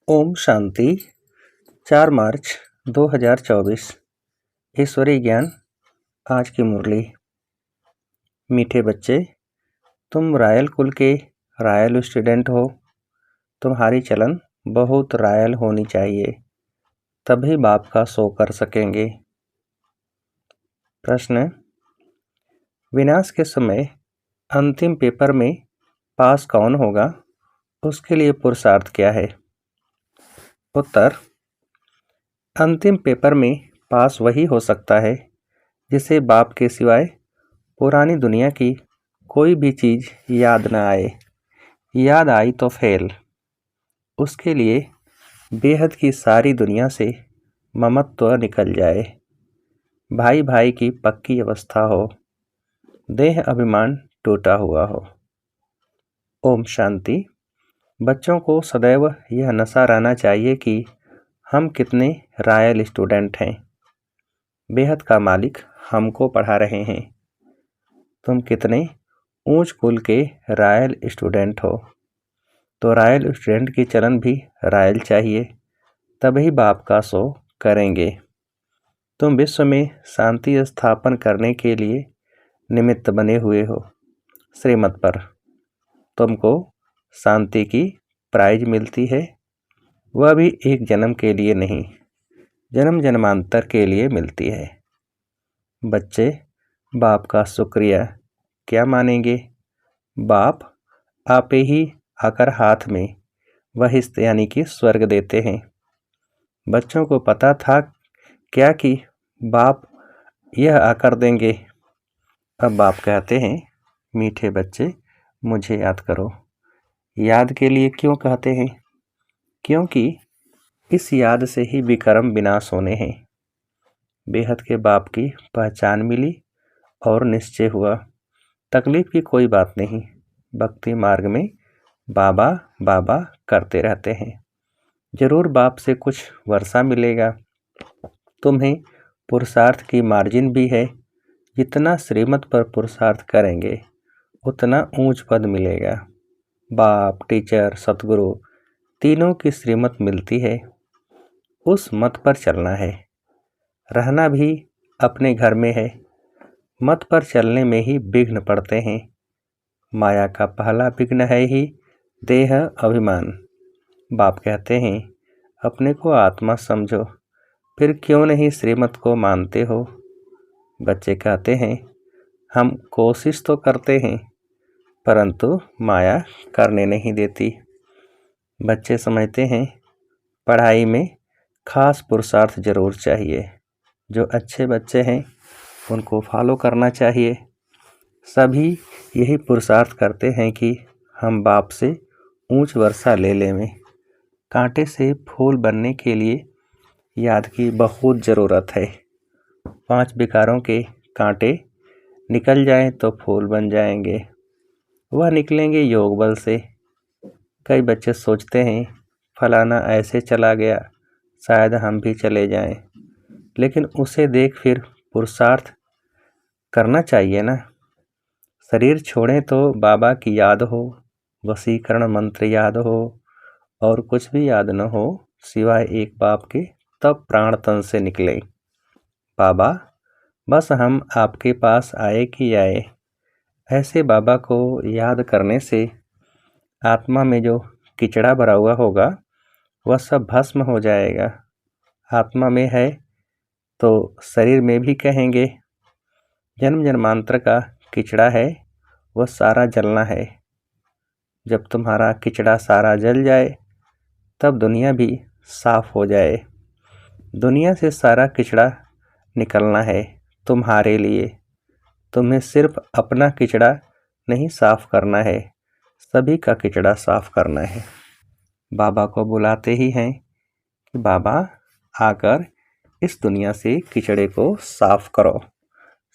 ओम शांति। 4 मार्च 2024 ईश्वरीय ज्ञान। आज की मुरली। मीठे बच्चे, तुम रॉयल कुल के रॉयल स्टूडेंट हो। तुम्हारी चलन बहुत रॉयल होनी चाहिए, तभी बाप का शो कर सकेंगे। प्रश्न: विनाश के समय अंतिम पेपर में पास कौन होगा, उसके लिए पुरुषार्थ क्या है? उत्तर: अंतिम पेपर में पास वही हो सकता है जिसे बाप के सिवाय पुरानी दुनिया की कोई भी चीज़ याद न आए। याद आई तो फेल। उसके लिए बेहद की सारी दुनिया से ममत्व निकल जाए, भाई भाई की पक्की अवस्था हो, देह अभिमान टूटा हुआ हो। ओम शांति। बच्चों को सदैव यह नशा रहना चाहिए कि हम कितने रॉयल स्टूडेंट हैं। बेहद का मालिक हमको पढ़ा रहे हैं। तुम कितने ऊंच कुल के रॉयल स्टूडेंट हो। तो रॉयल स्टूडेंट की चलन भी रॉयल चाहिए, तभी बाप का शो करेंगे। तुम विश्व में शांति स्थापन करने के लिए निमित्त बने हुए हो। श्रीमत पर तुमको शांति की प्राइज मिलती है, वह भी एक जन्म के लिए नहीं, जन्म जन्मांतर के लिए मिलती है। बच्चे बाप का शुक्रिया क्या मानेंगे? बाप आपे ही आकर हाथ में वहिस्त यानी कि स्वर्ग देते हैं। बच्चों को पता था क्या कि बाप यह आकर देंगे। अब बाप कहते हैं, मीठे बच्चे मुझे याद करो। याद के लिए क्यों कहते हैं? क्योंकि इस याद से ही विकर्म विनाश होने हैं। बेहद के बाप की पहचान मिली और निश्चय हुआ। तकलीफ की कोई बात नहीं। भक्ति मार्ग में बाबा बाबा करते रहते हैं। जरूर बाप से कुछ वर्षा मिलेगा। तुम्हें पुरुषार्थ की मार्जिन भी है। जितना श्रीमत पर पुरुषार्थ करेंगे उतना ऊंच पद मिलेगा। बाप, टीचर, सतगुरु तीनों की श्रीमत मिलती है। उस मत पर चलना है। रहना भी अपने घर में है। मत पर चलने में ही विघ्न पड़ते हैं। माया का पहला विघ्न है ही देह अभिमान। बाप कहते हैं, अपने को आत्मा समझो, फिर क्यों नहीं श्रीमत को मानते हो? बच्चे कहते हैं, हम कोशिश तो करते हैं, परंतु माया करने नहीं देती। बच्चे समझते हैं, पढ़ाई में खास पुरुषार्थ जरूर चाहिए। जो अच्छे बच्चे हैं उनको फॉलो करना चाहिए। सभी यही पुरुषार्थ करते हैं कि हम बाप से ऊंच वर्षा ले लें। कांटे से फूल बनने के लिए याद की बहुत ज़रूरत है। 5 विकारों के कांटे निकल जाएं तो फूल बन जाएंगे। वह निकलेंगे योग बल से। कई बच्चे सोचते हैं, फलाना ऐसे चला गया, शायद हम भी चले जाएं। लेकिन उसे देख फिर पुरुषार्थ करना चाहिए ना। शरीर छोड़ें तो बाबा की याद हो, वशीकरण मंत्र याद हो और कुछ भी याद न हो सिवाय एक बाप के, तब प्राण तन से निकले। बाबा बस हम आपके पास आए कि आए। ऐसे बाबा को याद करने से आत्मा में जो किचड़ा भरा हुआ होगा वह सब भस्म हो जाएगा। आत्मा में है तो शरीर में भी कहेंगे। जन्म जन्मांतर का किचड़ा है, वह सारा जलना है। जब तुम्हारा किचड़ा सारा जल जाए तब दुनिया भी साफ हो जाए। दुनिया से सारा किचड़ा निकलना है तुम्हारे लिए। तुम्हें सिर्फ अपना किचड़ा नहीं साफ करना है, सभी का किचड़ा साफ करना है। बाबा को बुलाते ही हैं कि बाबा आकर इस दुनिया से किचड़े को साफ करो,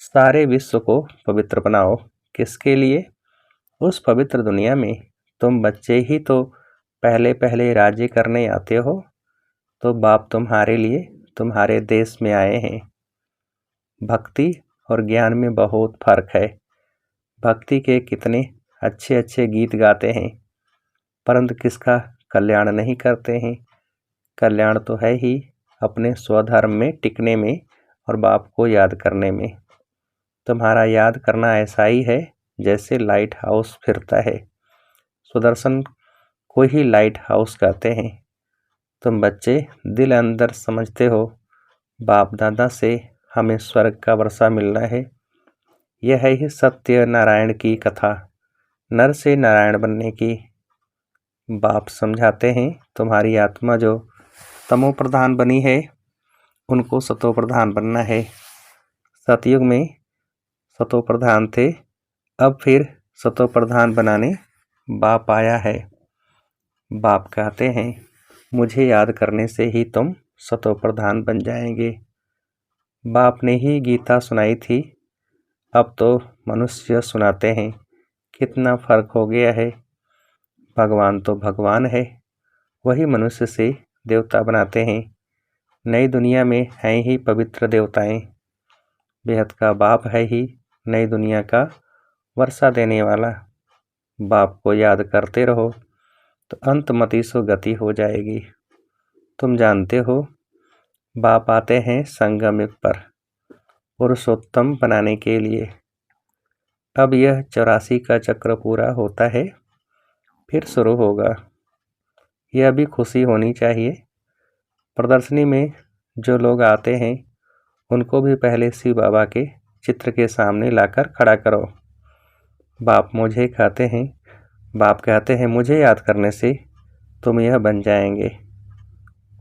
सारे विश्व को पवित्र बनाओ। किसके लिए? उस पवित्र दुनिया में तुम बच्चे ही तो पहले पहले राज्य करने आते हो, तो बाप तुम्हारे लिए तुम्हारे देश में आए हैं। भक्ति और ज्ञान में बहुत फर्क है। भक्ति के कितने अच्छे अच्छे गीत गाते हैं, परंतु किसका कल्याण नहीं करते हैं। कल्याण तो है ही अपने स्वधर्म में टिकने में और बाप को याद करने में। तुम्हारा याद करना ऐसा ही है जैसे लाइट हाउस फिरता है। सुदर्शन को ही लाइट हाउस कहते हैं। तुम बच्चे दिल अंदर समझते हो बाप दादा से हमें स्वर्ग का वर्षा मिलना है। यह है ही सत्य नारायण की कथा, नर से नारायण बनने की। बाप समझाते हैं तुम्हारी आत्मा जो तमो प्रधान बनी है उनको सतो प्रधान बनना है। सतयुग में सतो प्रधान थे, अब फिर सतो प्रधान बनाने बाप आया है। बाप कहते हैं मुझे याद करने से ही तुम सतो प्रधान बन जाएंगे। बाप ने ही गीता सुनाई थी, अब तो मनुष्य सुनाते हैं। कितना फर्क हो गया है। भगवान तो भगवान है, वही मनुष्य से देवता बनाते हैं। नई दुनिया में हैं ही पवित्र देवताएं। बेहद का बाप है ही नई दुनिया का वर्षा देने वाला। बाप को याद करते रहो तो अंतमति सो गति हो जाएगी। तुम जानते हो बाप आते हैं संगम युग पर पुरुषोत्तम बनाने के लिए। अब यह 84 का चक्र पूरा होता है, फिर शुरू होगा। यह भी खुशी होनी चाहिए। प्रदर्शनी में जो लोग आते हैं उनको भी पहले शिव बाबा के चित्र के सामने लाकर खड़ा करो। बाप कहते हैं मुझे याद करने से तुम यह बन जाएंगे।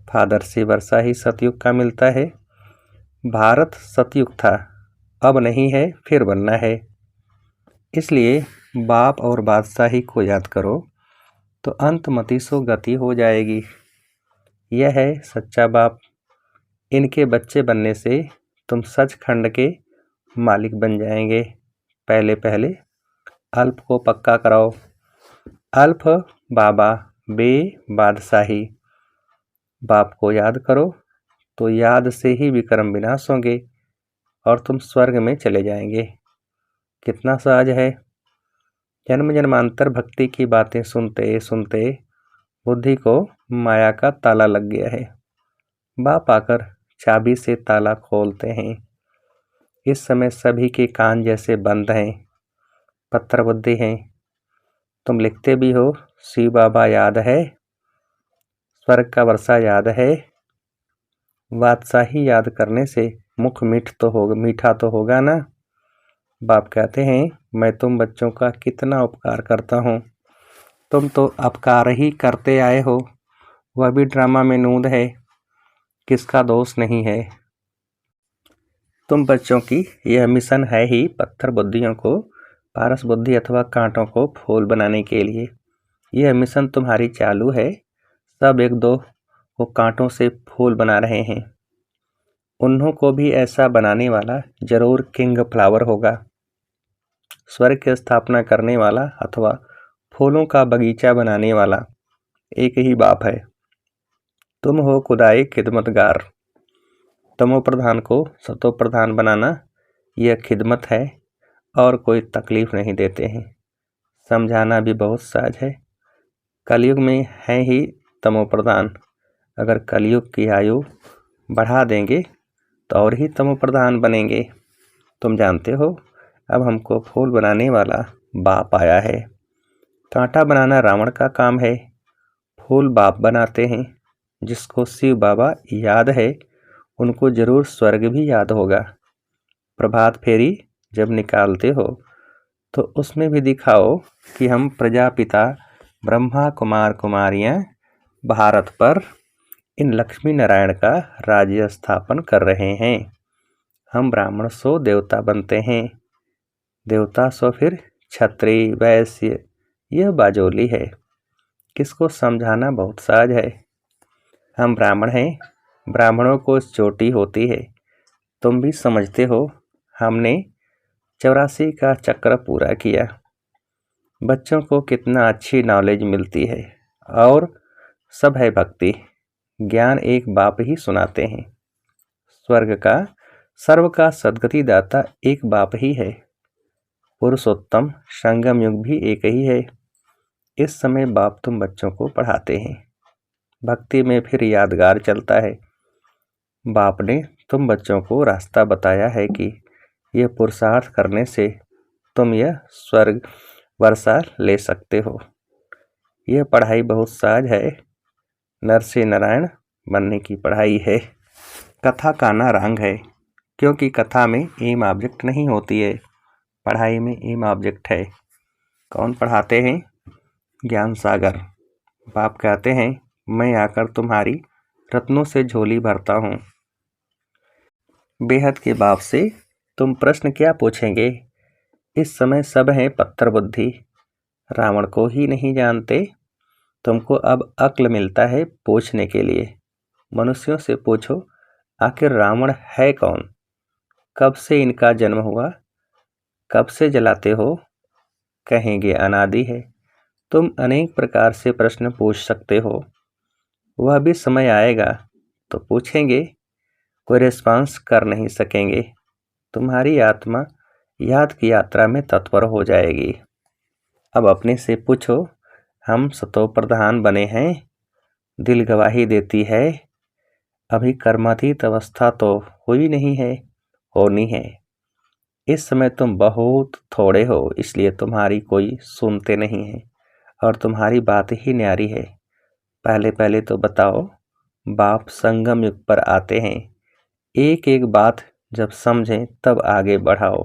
फादर से वर्षा ही सतयुग का मिलता है। भारत सतयुग था, अब नहीं है, फिर बनना है। इसलिए बाप और बादशाही को याद करो तो अंतमति सो गति हो जाएगी। यह है सच्चा बाप। इनके बच्चे बनने से तुम सचखंड के मालिक बन जाएंगे। पहले पहले अल्प को पक्का कराओ। अल्प बाबा बे बादशाही। बाप को याद करो तो याद से ही विक्रम विनाश होंगे और तुम स्वर्ग में चले जाएंगे। कितना सहज है। जन्म जन्मांतर भक्ति की बातें सुनते सुनते बुद्धि को माया का ताला लग गया है। बाप आकर चाबी से ताला खोलते हैं। इस समय सभी के कान जैसे बंद हैं, पत्थर बुद्धि हैं। तुम लिखते भी हो शिव बाबा याद है, स्वर्ग का वर्षा याद है। बादशाही याद करने से मुख मीठा तो होगा ना। बाप कहते हैं मैं तुम बच्चों का कितना उपकार करता हूँ। तुम तो अपकार ही करते आए हो। वह भी ड्रामा में नूंद है, किसका दोष नहीं है। तुम बच्चों की यह मिशन है ही पत्थर बुद्धियों को पारस बुद्धि अथवा कांटों को फूल बनाने के लिए। यह मिशन तुम्हारी चालू है। सब एक दो को कांटों से फूल बना रहे हैं। उन्हों को भी ऐसा बनाने वाला जरूर किंग फ्लावर होगा। स्वर्ग की स्थापना करने वाला अथवा फूलों का बगीचा बनाने वाला एक ही बाप है। तुम हो खुदाई खिदमतगार। तमो प्रधान को सतो प्रधान बनाना यह खिदमत है और कोई तकलीफ नहीं देते हैं। समझाना भी बहुत सहज है। कलयुग में है ही तमो प्रधान। अगर कलयुग की आयु बढ़ा देंगे तो और ही तमो प्रधान बनेंगे। तुम जानते हो अब हमको फूल बनाने वाला बाप आया है। कांटा बनाना रावण का काम है, फूल बाप बनाते हैं। जिसको शिव बाबा याद है उनको जरूर स्वर्ग भी याद होगा। प्रभात फेरी जब निकालते हो तो उसमें भी दिखाओ कि हम प्रजापिता ब्रह्मा कुमार कुमारियां भारत पर इन लक्ष्मी नारायण का राज्य स्थापन कर रहे हैं। हम ब्राह्मण सो देवता बनते हैं, देवता सो फिर क्षत्रिय वैश्य। यह बाजोली है, किसको समझाना बहुत सहज है। हम ब्राह्मण हैं, ब्राह्मणों को चोटी होती है। तुम भी समझते हो हमने 84 का चक्र पूरा किया। बच्चों को कितना अच्छी नॉलेज मिलती है और सब है भक्ति। ज्ञान एक बाप ही सुनाते हैं। स्वर्ग का सर्व का सद्गति दाता एक बाप ही है। पुरुषोत्तम संगम युग भी एक ही है। इस समय बाप तुम बच्चों को पढ़ाते हैं। भक्ति में फिर यादगार चलता है। बाप ने तुम बच्चों को रास्ता बताया है कि यह पुरुषार्थ करने से तुम यह स्वर्ग वर्षा ले सकते हो। यह पढ़ाई बहुत सहज है, नर से नारायण बनने की पढ़ाई है। कथा का ना रंग है, क्योंकि कथा में एम ऑब्जेक्ट नहीं होती है, पढ़ाई में एम ऑब्जेक्ट है। कौन पढ़ाते हैं? ज्ञान सागर। बाप कहते हैं, मैं आकर तुम्हारी रत्नों से झोली भरता हूँ। बेहद के बाप से तुम प्रश्न क्या पूछेंगे? इस समय सब हैं पत्थर बुद्धि, रावण को ही नहीं जानते। तुमको अब अक्ल मिलता है पूछने के लिए। मनुष्यों से पूछो, आखिर रावण है कौन? कब से इनका जन्म हुआ? कब से जलाते हो? कहेंगे अनादि है। तुम अनेक प्रकार से प्रश्न पूछ सकते हो। वह भी समय आएगा तो पूछेंगे, कोई रिस्पांस कर नहीं सकेंगे। तुम्हारी आत्मा याद की यात्रा में तत्पर हो जाएगी। अब अपने से पूछो, हम सतो प्रधान बने हैं? दिल गवाही देती है, अभी कर्मातीत अवस्था तो हुई नहीं है, होनी है। इस समय तुम बहुत थोड़े हो, इसलिए तुम्हारी कोई सुनते नहीं है और तुम्हारी बात ही न्यारी है। पहले पहले तो बताओ, बाप संगम युग पर आते हैं। एक एक बात जब समझें तब आगे बढ़ाओ।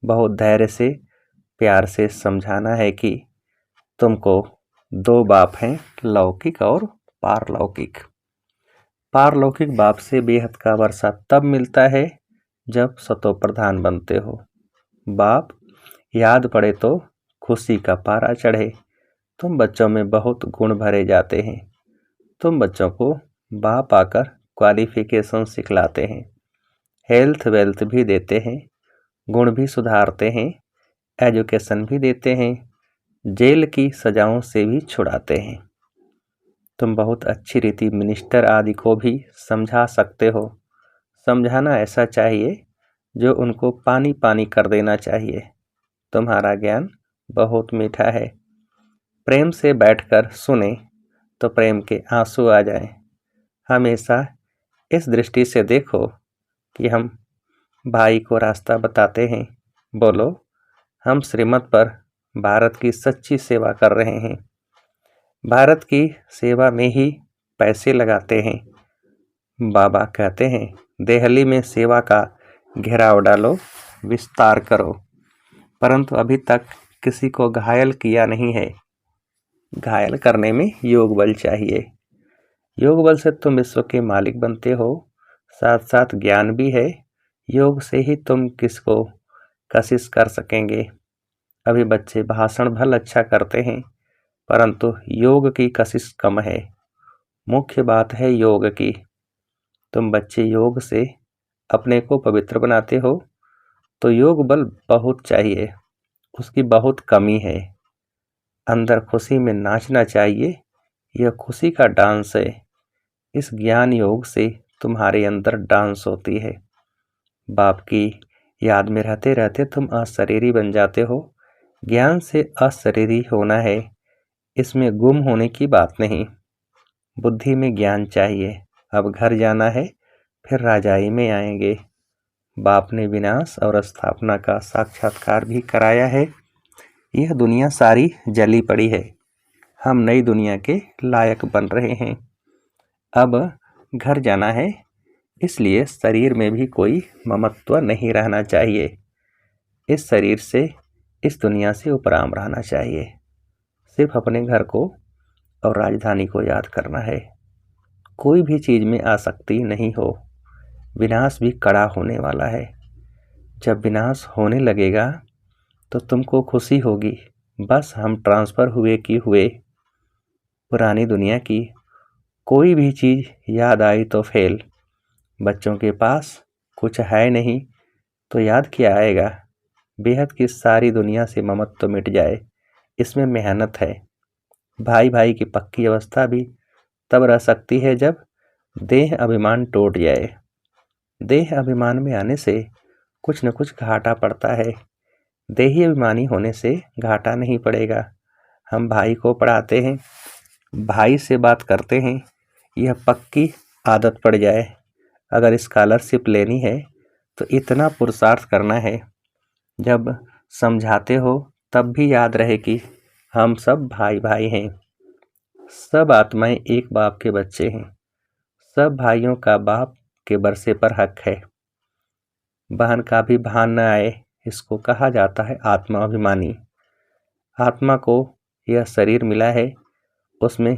बहुत धैर्य से प्यार से समझाना है कि तुमको दो बाप हैं, लौकिक और पारलौकिक। पारलौकिक बाप से बेहद का वर्षा तब मिलता है जब सतो प्रधान बनते हो। बाप याद पड़े तो खुशी का पारा चढ़े। तुम बच्चों में बहुत गुण भरे जाते हैं। तुम बच्चों को बाप आकर क्वालिफिकेशन सिखलाते हैं, हेल्थ वेल्थ भी देते हैं, गुण भी सुधारते हैं, एजुकेशन भी देते हैं, जेल की सजाओं से भी छुड़ाते हैं। तुम बहुत अच्छी रीति मिनिस्टर आदि को भी समझा सकते हो। समझाना ऐसा चाहिए जो उनको पानी पानी कर देना चाहिए। तुम्हारा ज्ञान बहुत मीठा है। प्रेम से बैठकर सुने तो प्रेम के आंसू आ जाएं। हमेशा इस दृष्टि से देखो कि हम भाई को रास्ता बताते हैं। बोलो, हम श्रीमत पर भारत की सच्ची सेवा कर रहे हैं। भारत की सेवा में ही पैसे लगाते हैं। बाबा कहते हैं, देहली में सेवा का घेराव डालो, विस्तार करो, परंतु अभी तक किसी को घायल किया नहीं है। घायल करने में योग बल चाहिए। योग बल से तुम विश्व के मालिक बनते हो, साथ साथ ज्ञान भी है। योग से ही तुम किसको कशिश कर सकेंगे। अभी बच्चे भाषण भल अच्छा करते हैं, परंतु योग की कशिश कम है। मुख्य बात है योग की। तुम बच्चे योग से अपने को पवित्र बनाते हो, तो योग बल बहुत चाहिए, उसकी बहुत कमी है। अंदर खुशी में नाचना चाहिए, यह खुशी का डांस है। इस ज्ञान योग से तुम्हारे अंदर डांस होती है। बाप की याद में रहते रहते तुम अशरीरी बन जाते हो। ज्ञान से अशरीरी होना है, इसमें गुम होने की बात नहीं। बुद्धि में ज्ञान चाहिए। अब घर जाना है, फिर राजाई में आएंगे। बाप ने विनाश और स्थापना का साक्षात्कार भी कराया है। यह दुनिया सारी जली पड़ी है, हम नई दुनिया के लायक बन रहे हैं। अब घर जाना है, इसलिए शरीर में भी कोई ममत्व नहीं रहना चाहिए। इस शरीर से, इस दुनिया से उपराम रहना चाहिए। सिर्फ अपने घर को और राजधानी को याद करना है। कोई भी चीज में आसक्ति नहीं हो। विनाश भी कड़ा होने वाला है। जब विनाश होने लगेगा तो तुमको खुशी होगी, बस हम ट्रांसफर हुए कि हुए। पुरानी दुनिया की कोई भी चीज याद आई तो फेल। बच्चों के पास कुछ है नहीं तो याद क्या आएगा। बेहद की सारी दुनिया से ममत्व मिट जाए, इसमें मेहनत है। भाई भाई की पक्की अवस्था भी तब रह सकती है जब देह अभिमान टूट जाए। देह अभिमान में आने से कुछ न कुछ घाटा पड़ता है। देही अभिमानी होने से घाटा नहीं पड़ेगा। हम भाई को पढ़ाते हैं, भाई से बात करते हैं, यह पक्की आदत पड़ जाए। अगर स्कॉलरशिप लेनी है तो इतना पुरुषार्थ करना है, जब समझाते हो तब भी याद रहे कि हम सब भाई भाई हैं। सब आत्माएं एक बाप के बच्चे हैं। सब भाइयों का बाप के वर्षे पर हक है। बहन का भी भान न आए, इसको कहा जाता है आत्माभिमानी। आत्मा को यह शरीर मिला है, उसमें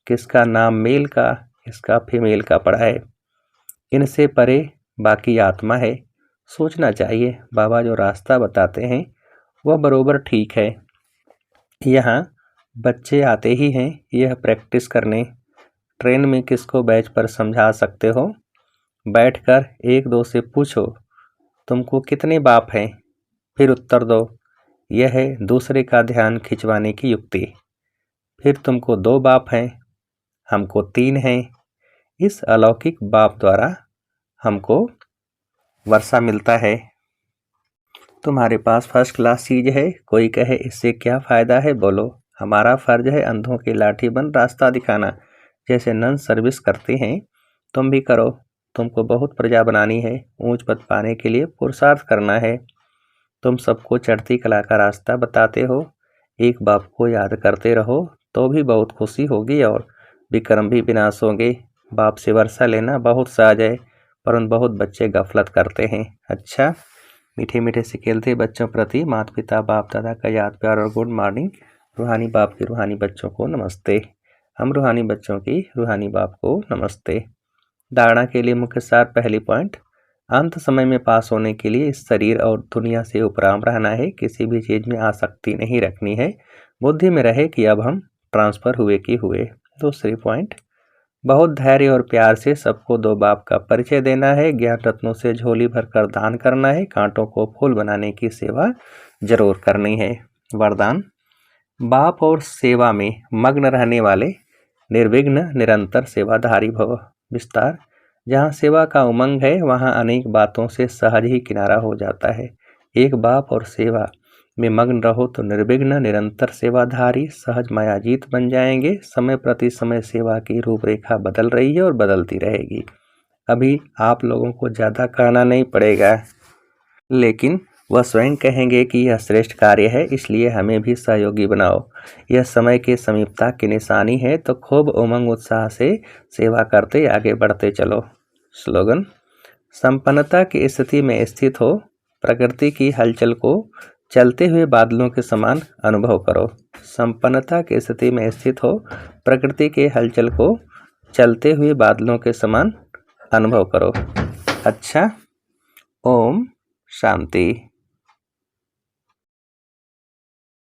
किसका नाम मेल का, किसका फीमेल का पड़ा है। इनसे परे बाकी आत्मा है। सोचना चाहिए, बाबा जो रास्ता बताते हैं वह बरोबर ठीक है। यहाँ बच्चे आते ही हैं यह प्रैक्टिस करने। ट्रेन में किसको बैच पर समझा सकते हो? बैठकर एक दो से पूछो, तुमको कितने बाप हैं? फिर उत्तर दो। यह है दूसरे का ध्यान खिंचवाने की युक्ति। फिर तुमको 2 बाप हैं, हमको 3 हैं। इस अलौकिक बाप द्वारा हमको वर्षा मिलता है। तुम्हारे पास फर्स्ट क्लास चीज है, कोई कहे इससे क्या फायदा है? बोलो, हमारा फर्ज है अंधों की लाठी बन रास्ता दिखाना। जैसे नन सर्विस करते हैं तुम भी करो। तुमको बहुत प्रजा बनानी है, ऊंच पद पाने के लिए पुरुषार्थ करना है। तुम सबको चढ़ती कला का रास्ता बताते हो। एक बाप को याद करते रहो तो भी बहुत खुशी होगी और विक्रम भी विनाश होंगे। बाप से वर्षा लेना बहुत सहज है, परंतु बहुत बच्चे गफलत करते हैं। अच्छा, मीठे मीठे से खेलते बच्चों प्रति माता पिता बाप दादा का याद प्यार और गुड मॉर्निंग। रूहानी बाप के रूहानी बच्चों को नमस्ते। हम रूहानी बच्चों की रूहानी बाप को नमस्ते। धारणा के लिए मुख्य सार। पहली पॉइंट, अंत समय में पास होने के लिए इस शरीर और दुनिया से उपराम रहना है। किसी भी चीज में आसक्ति नहीं रखनी है। बुद्धि में रहे कि अब हम ट्रांसफर हुए कि हुए। दूसरी पॉइंट, बहुत धैर्य और प्यार से सबको 2 बाप का परिचय देना है। ज्ञान रत्नों से झोली भरकर दान करना है। कांटों को फूल बनाने की सेवा जरूर करनी है। वरदान, बाप और सेवा में मग्न रहने वाले निर्विघ्न निरंतर सेवाधारी भव। विस्तार, जहाँ सेवा का उमंग है वहाँ अनेक बातों से सहज ही किनारा हो जाता है। एक बाप और सेवा में मग्न रहो तो निर्विघ्न निरंतर सेवाधारी सहज मायाजीत बन जाएंगे। समय प्रति समय सेवा की रूपरेखा बदल रही है और बदलती रहेगी। अभी आप लोगों को ज़्यादा कहना नहीं पड़ेगा, लेकिन वह स्वयं कहेंगे कि यह श्रेष्ठ कार्य है, इसलिए हमें भी सहयोगी बनाओ। यह समय के समीपता की निशानी है, तो खूब उमंग उत्साह से सेवा करते आगे बढ़ते चलो। स्लोगन, संपन्नता की स्थिति में स्थित हो, प्रकृति की हलचल को चलते हुए बादलों के समान अनुभव करो। संपन्नता की स्थिति में स्थित हो, प्रकृति के हलचल को चलते हुए बादलों के समान अनुभव करो। अच्छा, ओम शांति।